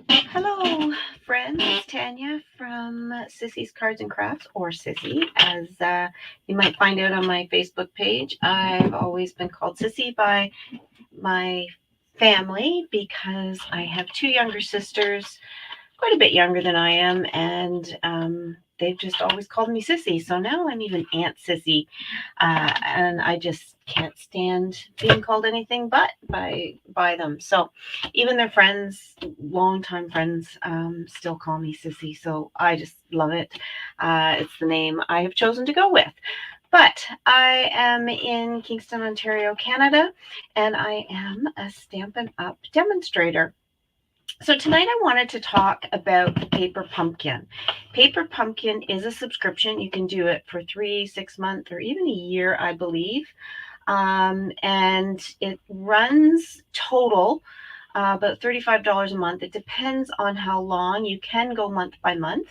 Hello, friends. It's Tanya from Sissy's Cards and Crafts, or Sissy, as you might find out on my Facebook page. I've always been called Sissy by my family because I have two younger sisters, quite a bit younger than I am, and they've just always called me Sissy. So now I'm even Aunt Sissy, and I just can't stand being called anything but by them. So even their friends, longtime friends, still call me Sissy. So I just love it. It's the name I have chosen to go with. But I am in Kingston, Ontario, Canada, and I am a Stampin' Up! Demonstrator. So tonight I wanted to talk about the Paper Pumpkin. Paper Pumpkin is a subscription. You can do it for 3, 6 months, or even a year, I believe. And it runs total about $35 a month. It depends on how long. You can go month by month,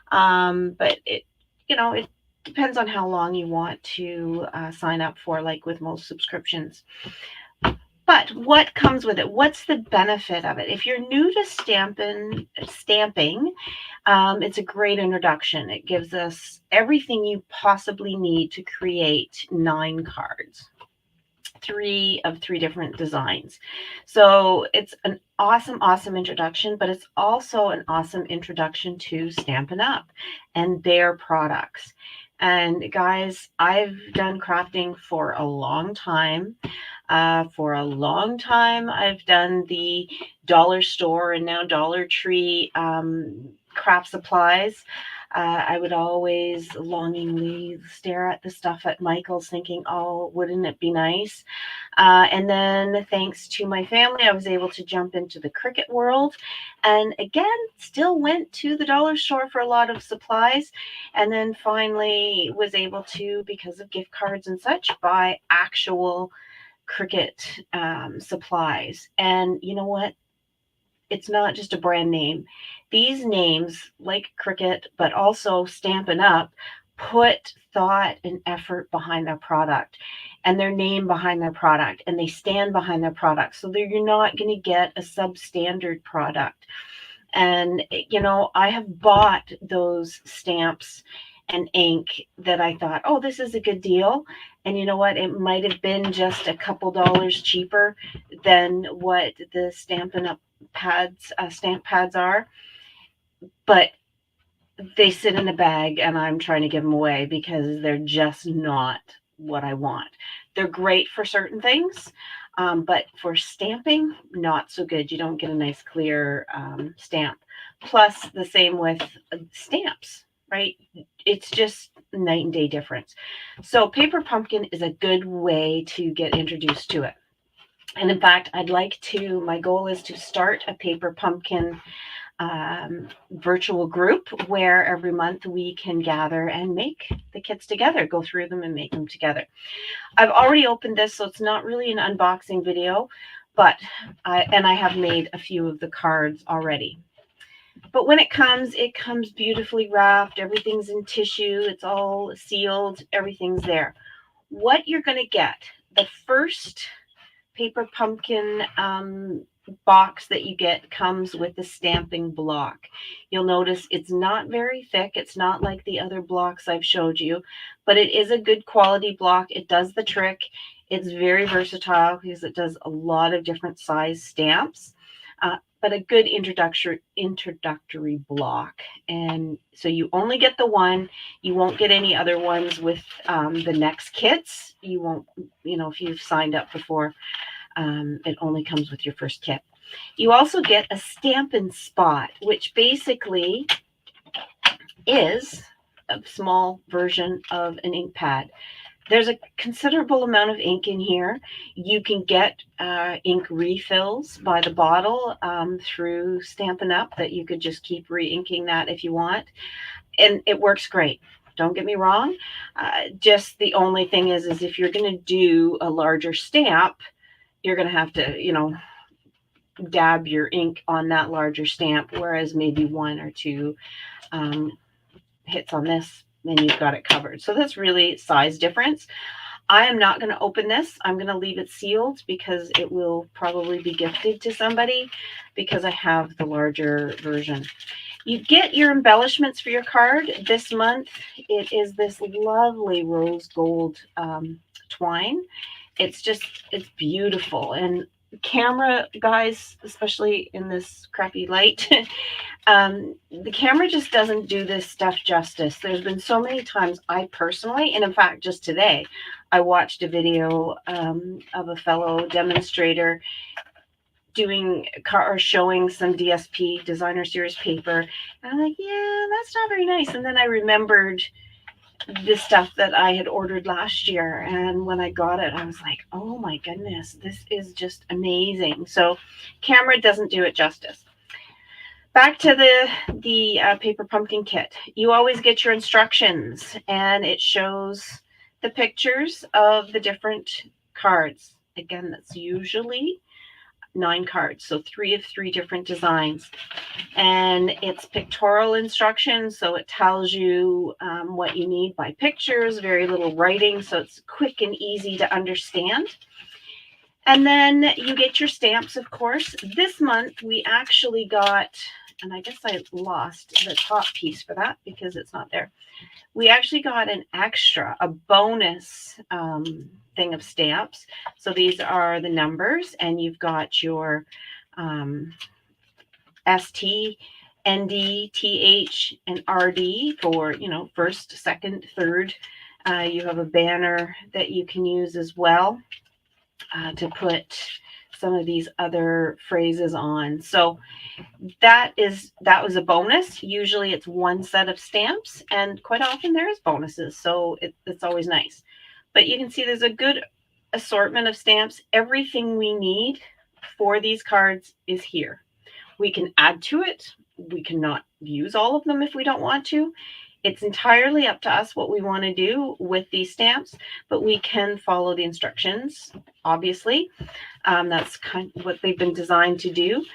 but it depends on how long you want to sign up for, like with most subscriptions. But what comes with it? What's the benefit of it? If you're new to stamping, it's a great introduction. It gives us everything you possibly need to create 9 cards, 3 different designs. So it's an awesome introduction, but it's also an awesome introduction to Stampin' Up! And their products. And guys, I've done crafting for a long time. I've done the dollar store and now Dollar Tree craft supplies. I would always longingly stare at the stuff at Michael's thinking, oh, wouldn't it be nice? And then thanks to my family, I was able to jump into the Cricut world. And again, still went to the dollar store for a lot of supplies. And then finally was able to, because of gift cards and such, buy actual Cricut supplies. And you know what? It's not just a brand name. These names, like Cricut, but also Stampin' Up, put thought and effort behind their product and their name behind their product, and they stand behind their product. So you're not going to get a substandard product. And, I have bought those stamps and ink that I thought, oh, this is a good deal. And you know what? It might have been just a couple dollars cheaper than what the Stampin' Up! Stamp pads are. But they sit in a bag and I'm trying to give them away because they're just not what I want. They're great for certain things, but for stamping, not so good. You don't get a nice clear stamp. Plus, the same with stamps, right? It's just night and day difference. So Paper Pumpkin is a good way to get introduced to it. And in fact, my goal is to start a Paper Pumpkin virtual group where every month we can gather and make the kits together, go through them and make them together. I've already opened this, so it's not really an unboxing video, but I have made a few of the cards already. But when it comes beautifully wrapped. Everything's in tissue. It's all sealed. Everything's there. What you're going to get, the first Paper Pumpkin box that you get comes with the stamping block. You'll notice it's not very thick. It's not like the other blocks I've showed you, but it is a good quality block. It does the trick. It's very versatile because it does a lot of different size stamps, but a good introductory block. And so you only get the one. You won't get any other ones with the next kits. You won't, if you've signed up before, it only comes with your first kit. You also get a Stampin' Spot, which basically is a small version of an ink pad. There's a considerable amount of ink in here. You can get ink refills by the bottle through Stampin' Up! That you could just keep re-inking that if you want. And it works great. Don't get me wrong. Just the only thing is if you're going to do a larger stamp, you're going to have to, dab your ink on that larger stamp, whereas maybe 1 or 2 hits on this, then you've got it covered. So that's really size difference. I am not going to open this. I'm going to leave it sealed because it will probably be gifted to somebody because I have the larger version. You get your embellishments for your card this month. It is this lovely rose gold twine. It's beautiful. And camera guys, especially in this crappy light, the camera just doesn't do this stuff justice. There's been so many times I personally, and in fact, just today, I watched a video of a fellow demonstrator doing or showing some DSP, designer series paper. And I'm like, yeah, that's not very nice. And then I remembered the stuff that I had ordered last year. And when I got it, I was like, oh my goodness, this is just amazing. So camera doesn't do it justice. Back to the paper pumpkin kit. You always get your instructions, and it shows the pictures of the different cards. Again, that's usually 9 cards, so 3 of 3 different designs. And it's pictorial instructions, so it tells you what you need by pictures, very little writing, so it's quick and easy to understand. And then you get your stamps, of course. This month we actually got, and I guess I lost the top piece for that because it's not there. We actually got an extra, a bonus thing of stamps. So these are the numbers, and you've got your ST, ND, TH, and RD for, first, second, third. You have a banner that you can use as well to put some of these other phrases on. So that was a bonus. Usually it's one set of stamps, and quite often there is bonuses, so it's always nice. But you can see there's a good assortment of stamps. Everything we need for these cards is here. We can add to it. We cannot use all of them if we don't want to. It's entirely up to us what we want to do with these stamps, but we can follow the instructions, obviously. That's kind of what they've been designed to do.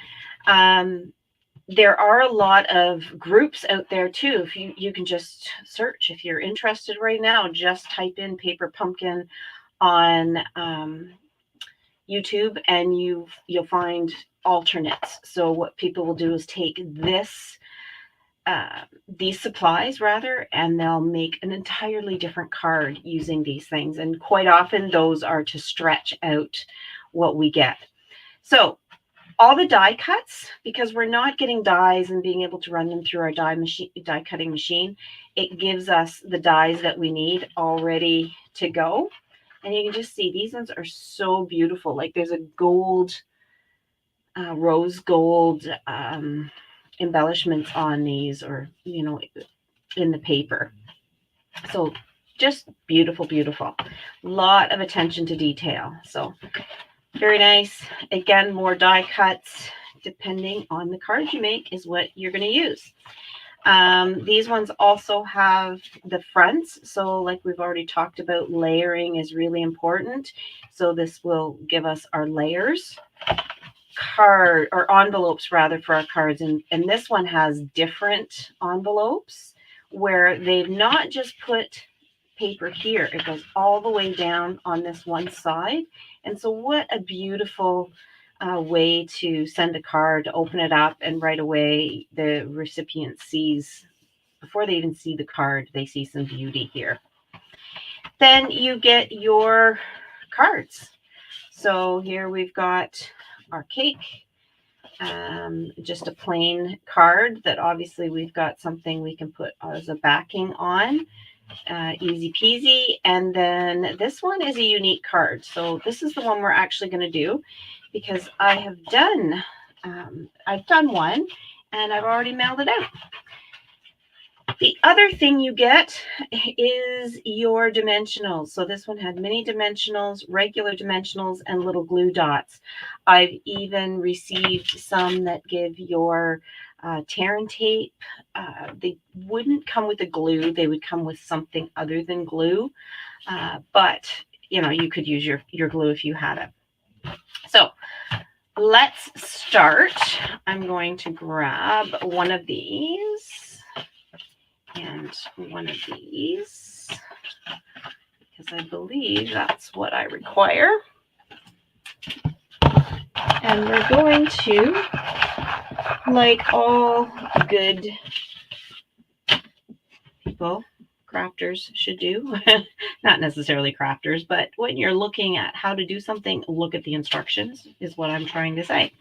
There are a lot of groups out there too. If you can just search, if you're interested right now, just type in Paper Pumpkin on YouTube, and you'll find alternates. So what people will do is take these supplies rather, and they'll make an entirely different card using these things. And quite often those are to stretch out what we get. So all the die cuts, because we're not getting dies and being able to run them through our die cutting machine, it gives us the dies that we need already to go. And you can just see these ones are so beautiful. Like there's a gold, rose gold embellishments on these, or in the paper. So just beautiful, beautiful. Lot of attention to detail. So very nice. Again, more die cuts depending on the card you make is what you're going to use. These ones also have the fronts. So like we've already talked about, layering is really important. So this will give us our layers. Card or envelopes rather for our cards, and this one has different envelopes where they've not just put paper here, it goes all the way down on this one side. And so what a beautiful way to send a card, to open it up, and right away the recipient sees, before they even see the card, they see some beauty here. Then you get your cards. So here we've got our cake, just a plain card that obviously we've got something we can put as a backing on. Easy peasy. And then this one is a unique card. So this is the one we're actually going to do, because I have done one and I've already mailed it out. The other thing you get is your dimensionals. So this one had mini dimensionals, regular dimensionals, and little glue dots. I've even received some that give your tear and tape. They wouldn't come with a glue. They would come with something other than glue. But, you could use your glue if you had it. So let's start. I'm going to grab one of these and one of these, because because I believe that's what I require. And we're going to, like all good people, crafters should do, not necessarily crafters, but when you're looking at how to do something, look at the instructions is what I'm trying to say.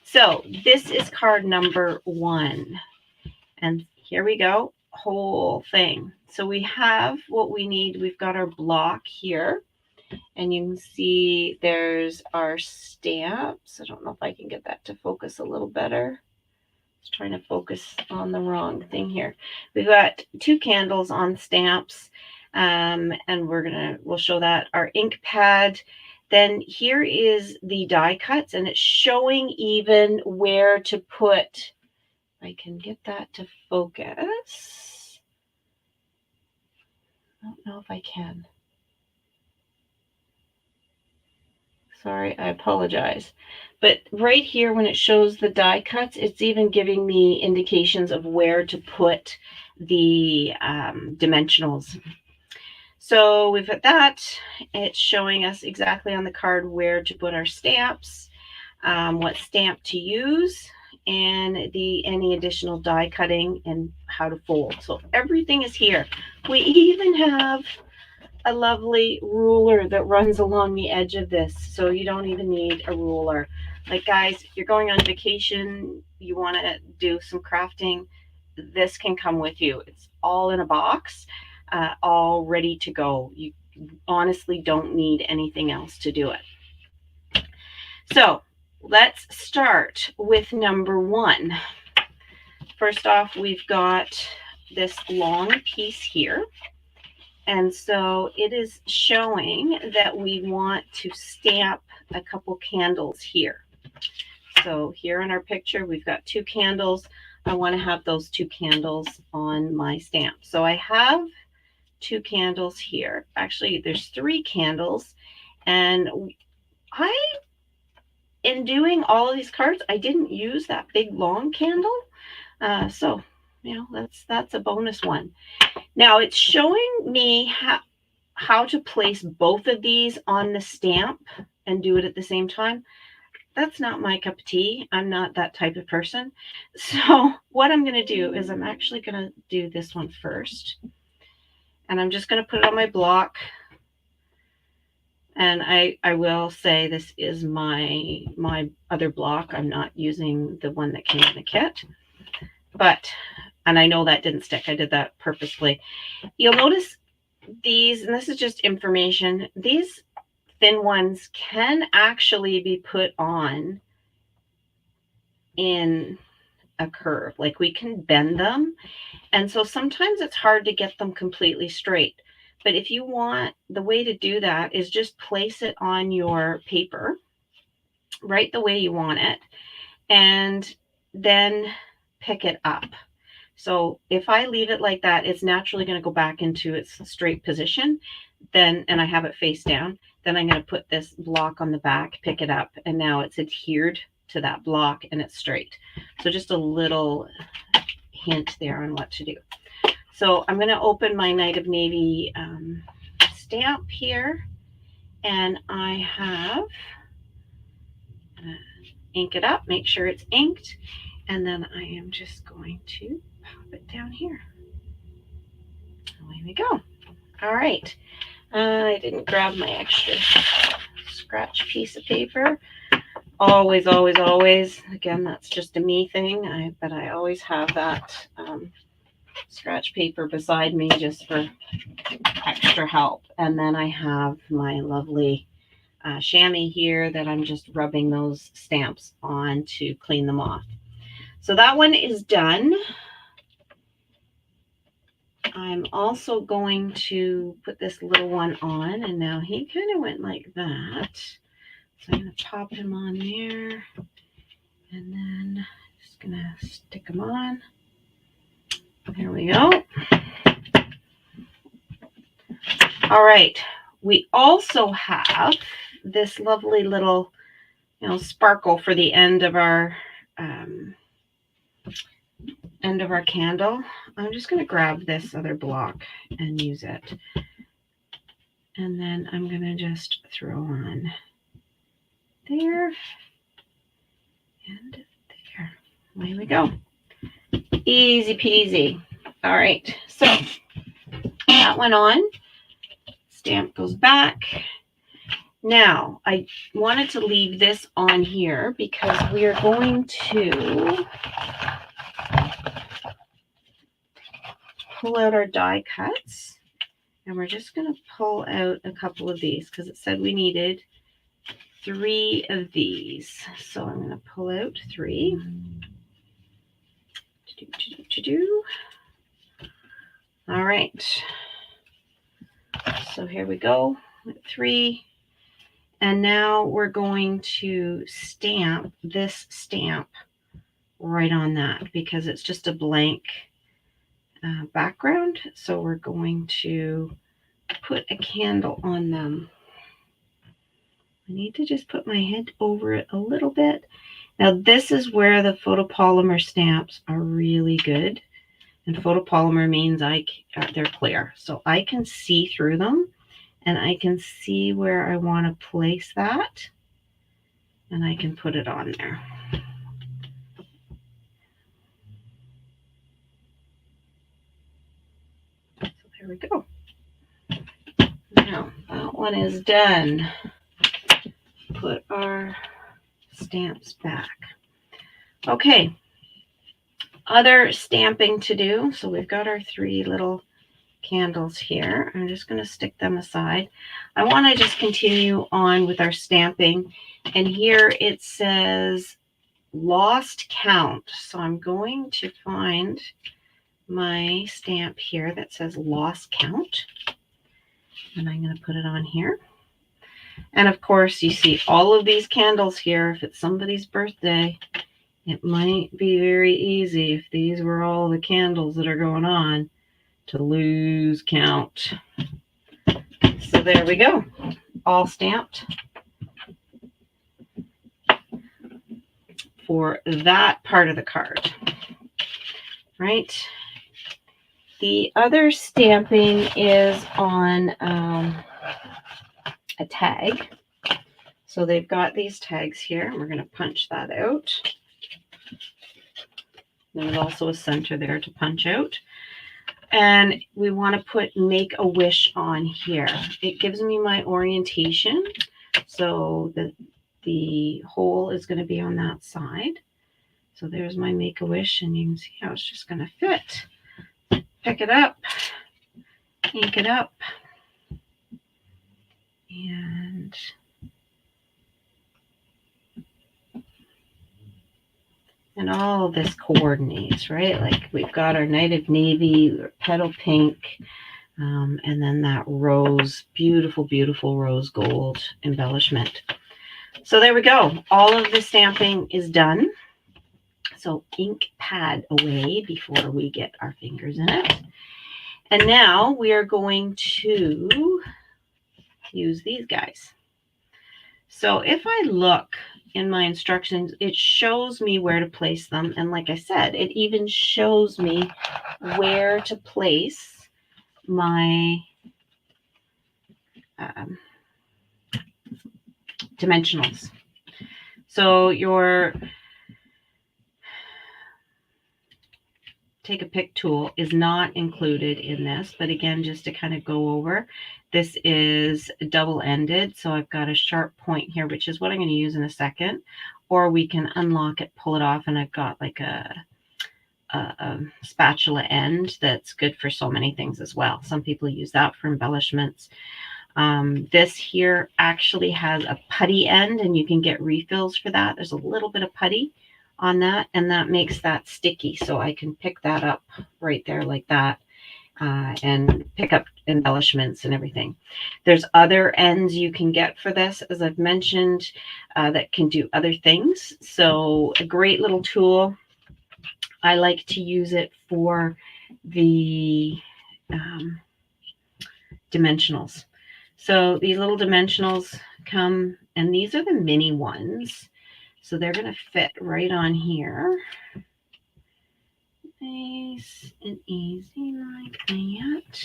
So this is card number 1. And here we go, whole thing. So we have what we need. We've got our block here. And you can see there's our stamps. I don't know if I can get that to focus a little better. It's trying to focus on the wrong thing here. We've got 2 candles on stamps. And we'll show that. Our ink pad. Then here is the die cuts, and it's showing even where to put. I can get that to focus. I don't know if I can. Sorry, I apologize. But right here, when it shows the die cuts, it's even giving me indications of where to put the dimensionals. So we've got that. It's showing us exactly on the card where to put our stamps, what stamp to use, and any additional die cutting and how to fold. So everything is here. We even have a lovely ruler that runs along the edge of this, so you don't even need a ruler. Like, guys, you're going on vacation, you want to do some crafting, this can come with you. It's all in a box, all ready to go. You honestly don't need anything else to do it. So let's start with number 1. First off, we've got this long piece here. And so it is showing that we want to stamp a couple candles here. So here in our picture, we've got 2 candles. I want to have those 2 candles on my stamp. So I have 2 candles here. Actually, there's 3 candles. And in doing all of these cards, I didn't use that big long candle. So, that's a bonus one. Now it's showing me how to place both of these on the stamp and do it at the same time. That's not my cup of tea. I'm not that type of person. So what I'm going to do is I'm actually going to do this one first. And I'm just going to put it on my block. And I will say this is my other block. I'm not using the one that came in the kit. And I know that didn't stick. I did that purposely. You'll notice these, and this is just information, these thin ones can actually be put on in a curve. Like, we can bend them. And so sometimes it's hard to get them completely straight. But if you want, the way to do that is just place it on your paper right the way you want it, and then pick it up. So if I leave it like that, it's naturally going to go back into its straight position. And I have it face down. Then I'm going to put this block on the back, pick it up, and now it's adhered to that block and it's straight. So just a little hint there on what to do. So I'm going to open my Night of Navy stamp here, and I have ink it up, make sure it's inked, and then I am just going to pop it down here. Away we go. All right. I didn't grab my extra scratch piece of paper. Always, always, always. Again, that's just a me thing. But I always have that scratch paper beside me just for extra help. And then I have my lovely chamois here that I'm just rubbing those stamps on to clean them off. So that one is done. I'm also going to put this little one on, and now he kind of went like that. So I'm going to pop him on there, and then just going to stick him on. There we go. All right. We also have this lovely little, sparkle for the end of our candle. I'm just going to grab this other block and use it. And then I'm going to just throw on there and there. There we go. Easy peasy. All right, so that went on. Stamp goes back. Now, I wanted to leave this on here because we are going to pull out our die cuts. And we're just going to pull out a couple of these because it said we needed 3 of these. So I'm going to pull out 3. All right. So here we go with 3. And now we're going to stamp this stamp right on that because it's just a blank background. So we're going to put a candle on them. I need to just put my head over it a little bit. Now this is where the photopolymer stamps are really good. And photopolymer means they're clear. So I can see through them and I can see where I want to place that. And I can put it on there. So there we go. Now that one is done. Put our stamps back. Okay. Other stamping to do. So we've got our 3 little candles here. I'm just going to stick them aside. I want to just continue on with our stamping. And here it says lost count. So I'm going to find my stamp here that says lost count. And I'm going to put it on here. And of course, you see all of these candles here. If it's somebody's birthday, it might be very easy if these were all the candles that are going on to lose count. So there we go. All stamped for that part of the card. Right? The other stamping is on a tag. So they've got these tags here. We're going to punch that out. There's also a center there to punch out. And we want to put Make a Wish on here. It gives me my orientation. So the hole is going to be on that side. So there's my Make a Wish, and you can see how it's just going to fit. Pick it up, ink it up, and all of this coordinates, right? Like we've got our Night of Navy, petal pink, and then that rose, beautiful, beautiful rose gold embellishment. So there we go. All of the stamping is done. So ink pad away before we get our fingers in it. And now we are going to use these guys. So if I look in my instructions, it shows me where to place them. And like I said, it even shows me where to place my dimensionals. So your Take a Pick tool is not included in this, but again, just to kind of go over, this is double-ended. So I've got a sharp point here, which is what I'm going to use in a second, or we can unlock it, pull it off, and I've got like a spatula end that's good for so many things as well. Some people use that for embellishments. This here actually has a putty end, and you can get refills for that. There's a little bit of putty on that, and that makes that sticky. So I can pick that up right there like that and pick up embellishments and everything. There's other ends you can get for this, as I've mentioned, that can do other things. So a great little tool. I like to use it for the dimensionals. So these little dimensionals come, and these are the mini ones. So they're going to fit right on here. Nice and easy like that.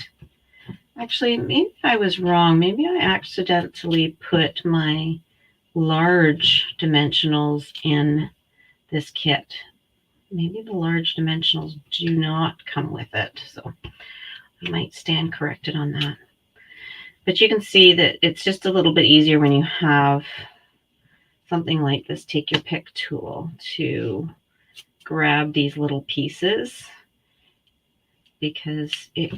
Actually, maybe I was wrong. Maybe I accidentally put my large dimensionals in this kit. Maybe the large dimensionals do not come with it. So I might stand corrected on that. But you can see that it's just a little bit easier when you have something like this take your pick tool to grab these little pieces, because it,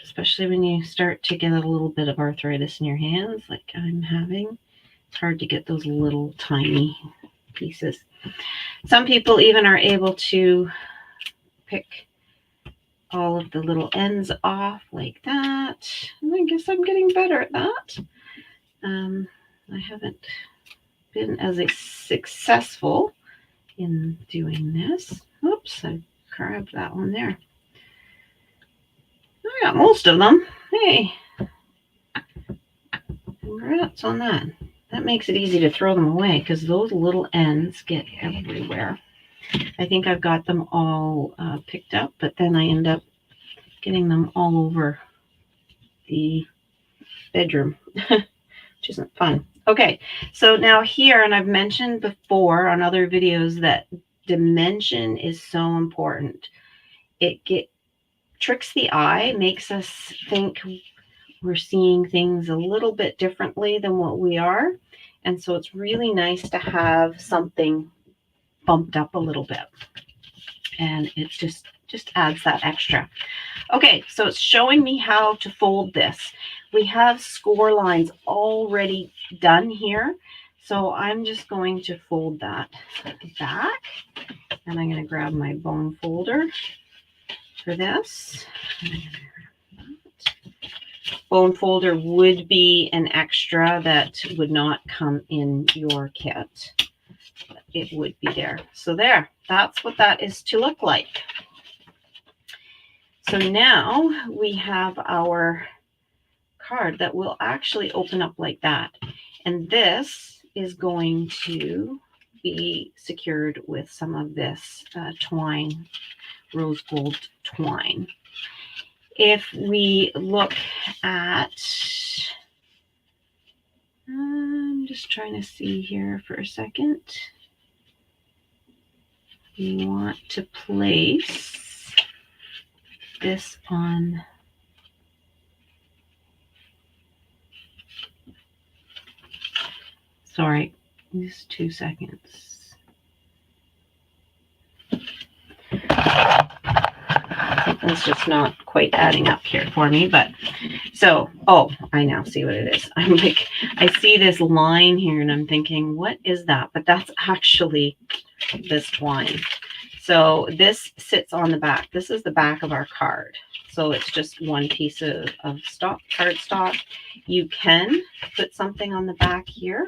especially when you start to get a little bit of arthritis in your hands like I'm having, it's hard to get those little tiny pieces. Some people even are able to pick all of the little ends off like that. And I guess I'm getting better at that. I haven't been as successful in doing this. Oops, I grabbed that one there. I got most of them. Hey, congrats on that. That makes it easy to throw them away because those little ends get everywhere. I think I've got them all picked up, but then I end up getting them all over the bedroom, which isn't fun. Okay, so now here, and I've mentioned before on other videos that dimension is so important. It tricks the eye, makes us think we're seeing things a little bit differently than what we are. And so it's really nice to have something bumped up a little bit. And it's just adds that extra. Okay, so it's showing me how to fold this. We have score lines already done here. So I'm just going to fold that back. And I'm going to grab my bone folder for this. Bone folder would be an extra that would not come in your kit. But it would be there. So there, that's what that is to look like. So now we have our card that will actually open up like that. And this is going to be secured with some of this twine, rose gold twine. If we look at, I'm just trying to see here for a second. We want to place this on sorry, just 2 seconds. Something's just not quite adding up here for me, but so, oh, I now see what it is. I'm like, I see this line here and I'm thinking, what is that? But that's actually this twine. So this sits on the back. This is the back of our card. So it's just one piece of cardstock. You can put something on the back here.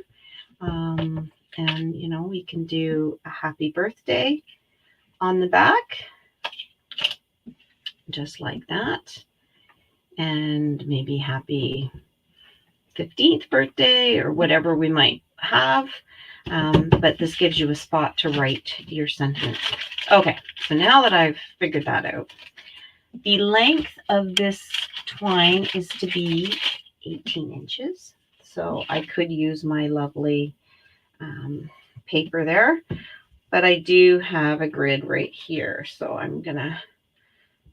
And, you know, we can do a happy birthday on the back, just like that. And maybe happy 15th birthday or whatever we might have. But this gives you a spot to write your sentence. Okay, so now that I've figured that out, the length of this twine is to be 18 inches. So I could use my lovely paper there, but I do have a grid right here. So I'm gonna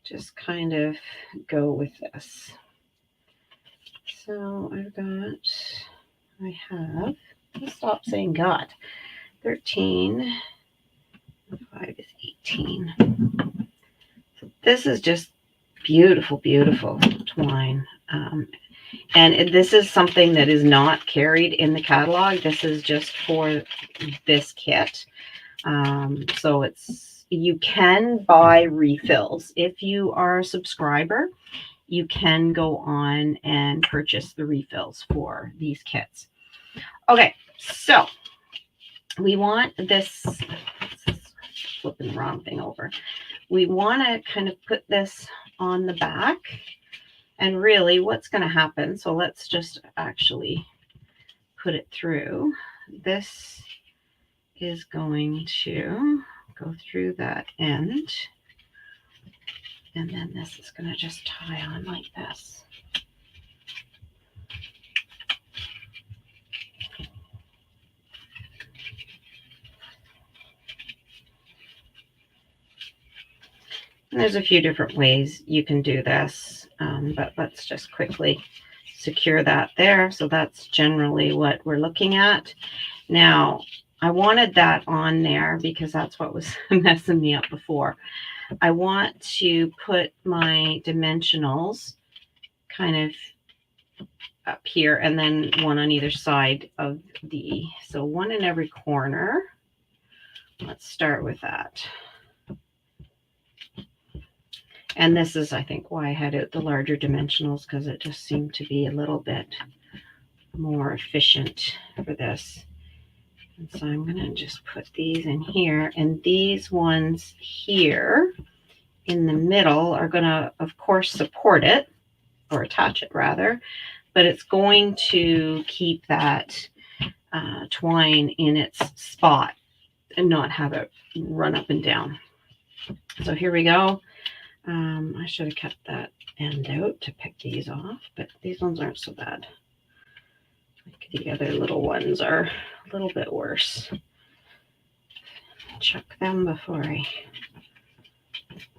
just kind of go with this. So I have, let's stop saying God, 13, 5 is 18. So this is just beautiful, beautiful twine. And this is something that is not carried in the catalog. This is just for this kit. So you can buy refills. If you are a subscriber, you can go on and purchase the refills for these kits. Okay, so we want this flipping the wrong thing over. We want to kind of put this on the back. And really what's going to happen, so let's just actually put it through. This is going to go through that end. And then this is going to just tie on like this. And there's a few different ways you can do this, but let's just quickly secure that there. So that's generally what we're looking at. Now, I wanted that on there because that's what was messing me up before. I want to put my dimensionals kind of up here and then one on either side of so one in every corner. Let's start with that. And this is, I think, why I had out the larger dimensionals, because it just seemed to be a little bit more efficient for this. And so I'm going to just put these in here, and these ones here in the middle are going to, of course, support it, or attach it rather, but it's going to keep that twine in its spot and not have it run up and down. So here we go. I should have kept that end out to pick these off, but these ones aren't so bad. Like the other little ones are a little bit worse. Chuck them before I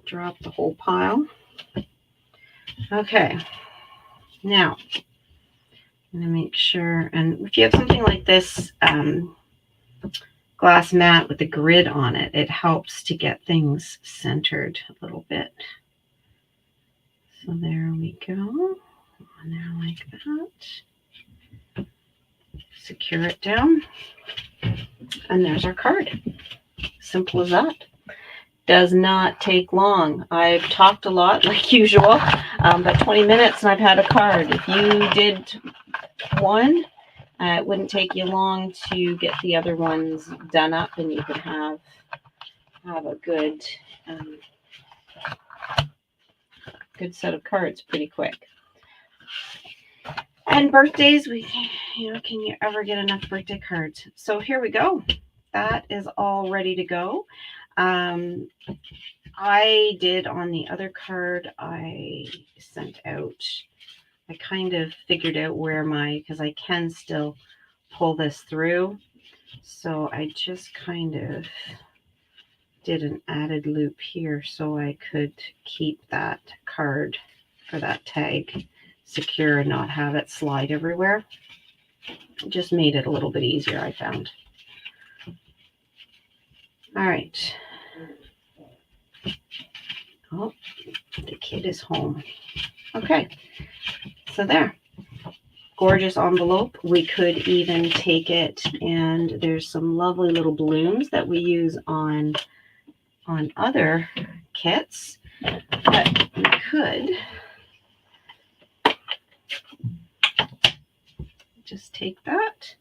drop the whole pile. Okay, now I'm going to make sure, and if you have something like this glass mat with a grid on it, it helps to get things centered a little bit. So there we go, on there like that. Secure it down, and there's our card. Simple as that. Does not take long. I've talked a lot like usual, but 20 minutes and I've had a card. If you did one, it wouldn't take you long to get the other ones done up, and you could have a good good set of cards pretty quick. And birthdays, can you ever get enough birthday cards? So here we go. That is all ready to go. I did on the other card, I sent out, I kind of figured out where because I can still pull this through. So I just kind of did an added loop here so I could keep that card for that tag secure and not have it slide everywhere. It just made it a little bit easier, I found. All right. Oh, the kid is home. Okay, so there. Gorgeous envelope. We could even take it, and there's some lovely little balloons that we use on other kits, but we could just take that,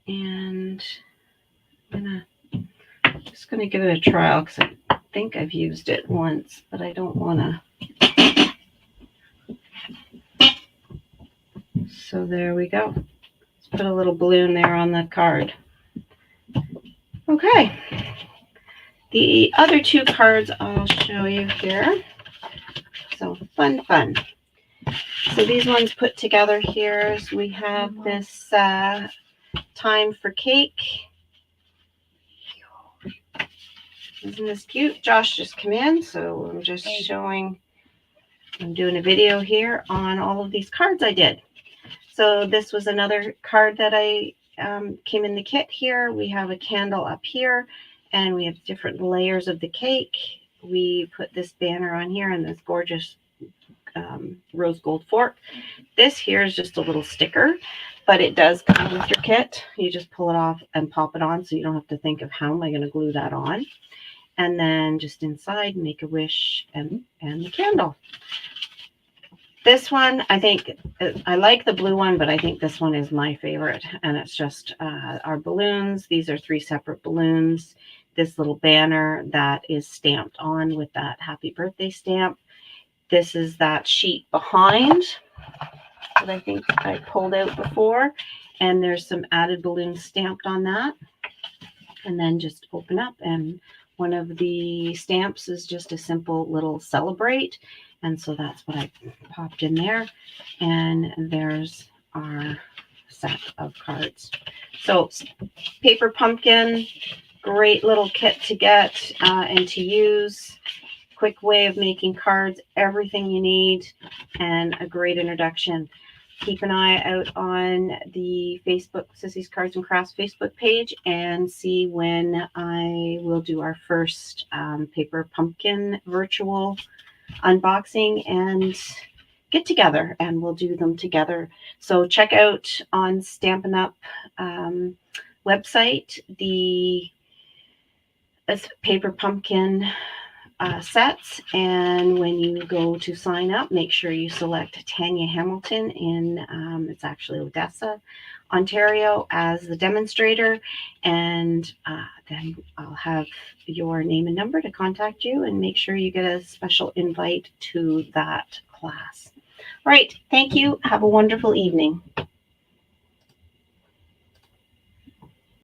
and I'm just gonna give it a trial because I think I've used it once, but I don't want to. So there we go. Let's put a little balloon there on the card. Okay. The other two cards I'll show you here. So fun. So these ones put together here. So we have this time for cake. Isn't this cute? Josh just came in, so I'm just showing, I'm doing a video here on all of these cards I did. So this was another card that I came in the kit here. We have a candle up here, and we have different layers of the cake. We put this banner on here and this gorgeous rose gold fork. This here is just a little sticker, but it does come with your kit. You just pull it off and pop it on, so you don't have to think of how am I going to glue that on. And then just inside, make a wish and the candle. This one, I think, I like the blue one, but I think this one is my favorite. And it's just our balloons. These are 3 separate balloons. This little banner that is stamped on with that happy birthday stamp. This is that sheet behind that I think I pulled out before. And there's some added balloons stamped on that. And then just open up, and one of the stamps is just a simple little celebrate. And so that's what I popped in there. And there's our set of cards. So paper pumpkin, great little kit to get and to use. quick way of making cards, everything you need, and a great introduction. Keep an eye out on the Facebook Sissy's Cards and Crafts Facebook page and see when I will do our first paper pumpkin virtual unboxing and get together, and we'll do them together. So check out on Stampin' Up website the paper pumpkin sets, and when you go to sign up, make sure you select Tanya Hamilton in it's actually Odessa, Ontario, as the demonstrator, and then I'll have your name and number to contact you and make sure you get a special invite to that class. All right, thank you. Have a wonderful evening.